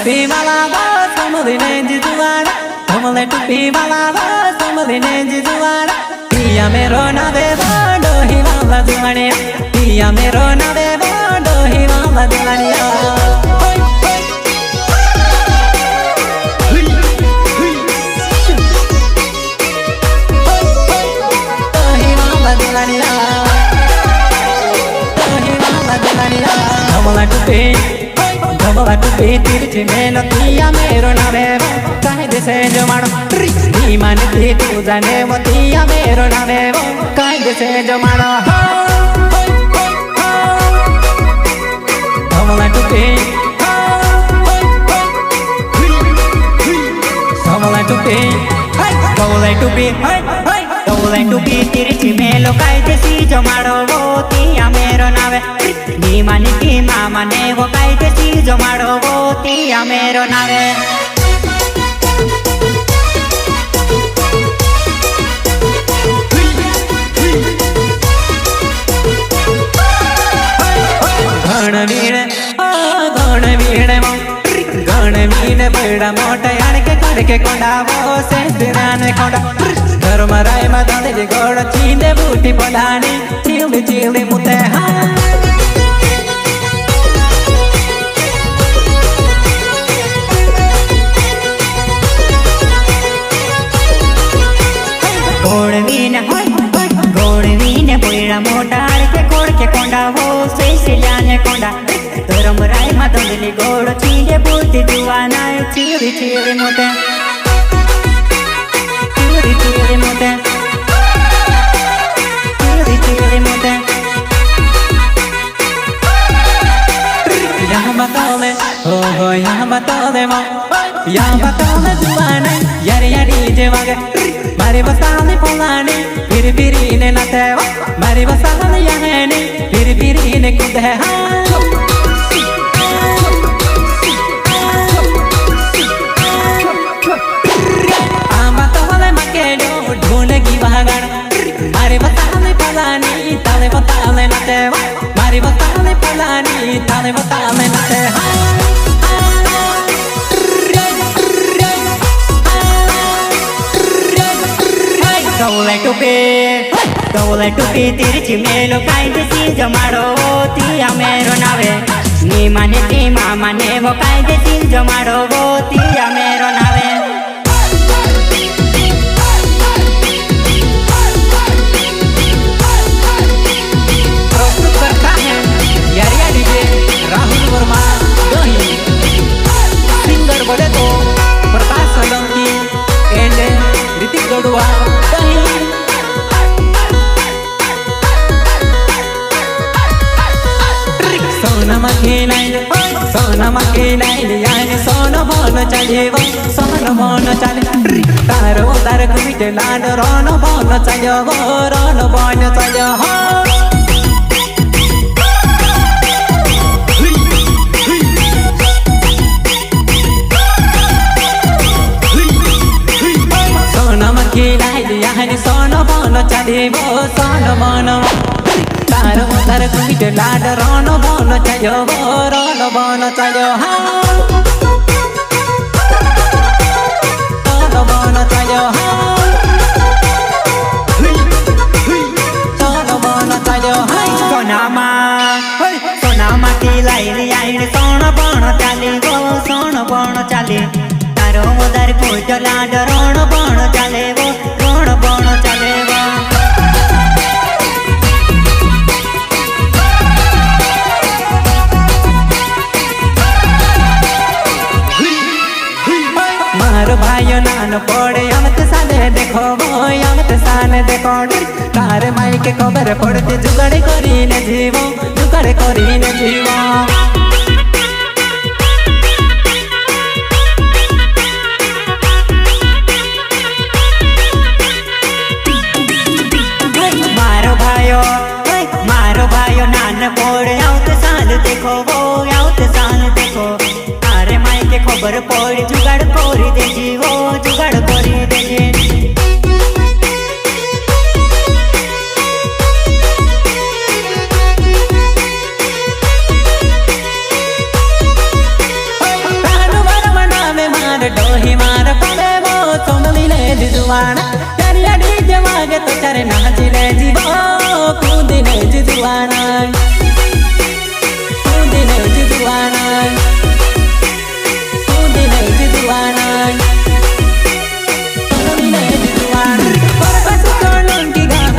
टुप्पी वाला समलिने जिजुआना कमले टुप्पी वाला समलिने जिजुआना पिया मेरो नवे डोही वाला जुआनिया पिया मेरो नवे डोही वाला जुआनिया Kemala tupi tirchi melo tiya mero navevo kaide se jo mano iman ti tu janevo tiya mero navevo kaide se jo mano Kemala tupi Kemala tupi Kemala tupi Kemala tupi tirchi melo kaide se jo mano tiya mero nave ni mani ki mama ne wo kaide si jo maro wo tiya mero nave गणवीण बड़ा मोटा अड़के कड़के कोंडावो से दिराने कोंडा घर मराय मदले गोड़ चींदे बूटी Palani chilli चिल्ली मुते गोड़वीन बड़ा मोटा अड़के कोड़के कोंडावो से सिलाने कोंडा धर्म राय मदली गोड़ चींदे बूटी जुआना चिल्ली चिल्ली मुते चिल्ली चिल्ली मुते चिल्ली चिल्ली मुते यहाँ बताओले हो यहाँ बताओले मो यहाँ बताओले जुआना यारी यारी जेवागे मारी बसाने पोलाने फिर ने नते मारी बसाने यहाँ ने फिर ने कुदे मारी बताने पोलाने ताले बताने नते मारी बताने पोलाने ताले बताने नते Kawalai tupi tirchi melo kaide si jo maro tiya mero nave ni mane ti mama ne wo kaide si jo maro tiya mero nave प्रस्तुत करता है यारिया डीजे राहुल वर्मा दही सिंगर बोले तो प्रकाश सोलंकी एंड ऋतिक गढ़वा दही सोना मके नाइल यानी सोनो बोनो चले वो सोनो बोनो चले तारो तार कुमिटे लाड रोनो बोनो चले वो रोनो बोनो चले हो सोना मके नाइल यानी सोनो बोनो चले वो सोनो बोनो तारो तार कुमिटे लाड रोनो बोनो चले वो रोनो बोनो चले हो रोनो बोनो चले हो रोनो बोनो चले हो सोनामा की लाइन आइन सोनो बोनो चले वो सोनो बोनो चले तारो उधर कुछ लाड रोनो बोनो चले वो रोनो बोनो चले वो मारो भाइयों नानो पड़े अमत साले देखो वो अमत साले देखो तारे माई के खबर पड़ते जुगाड़ करी न जीवो जुगाड़ करी न जीवो मारो भाइयों नानो पड़े अमत साल देखो वो अमत साल देखो तारे माई के खबर पड़े जुगाड़ करी दे जीवो जुगाड़ करी दे मारो जुआना दिन जुआना दिन जुआना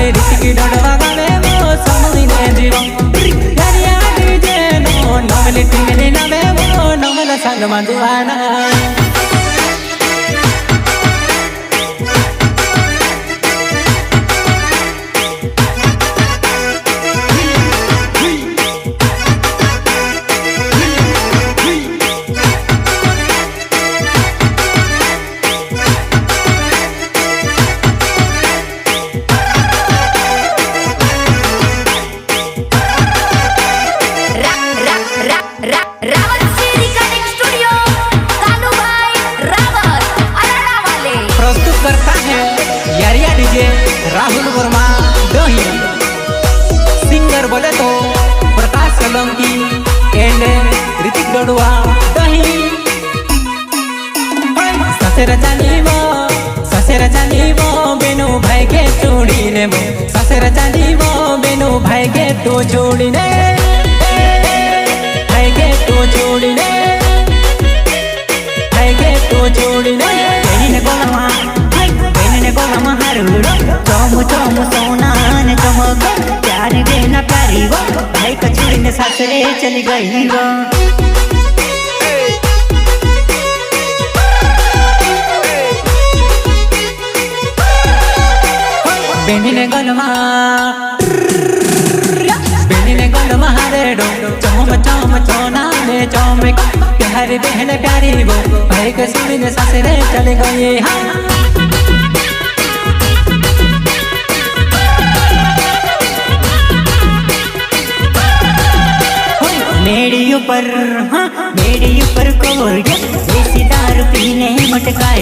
ऋतिकी डोडवा गावे वो समलिने जीवा यारिया डीजे नो नवले तिंगले नवे वो नवला संग मंजुआना राहुल वर्मा दही सिंगर बोले तो प्रकाश सोलंकी एंड ऋतिक डोडवा दही ससुर जानी वो बेनु भाई के चूड़ी ने वो ससुर जानी वो बेनु भाई के तो जोड़ी ने भाई के तो जोड़ी ने भाई के तो जोड़ी ने ने गोलमा ने गोलमा हरुड़ो चोमु चोमु सोना ने चमक प्यारी देना प्यारी वो भाई का चूड़ी ने सासरे चली गई वो बेनी ने गोलमा हरेडो चोम चोम चोना ने चोमे प्यारी बहन प्यारी वो भाई का चूड़ी ने सासरे चली गई हाँ मेड़ी ऊपर कोई देसी दारू पीने मटकाए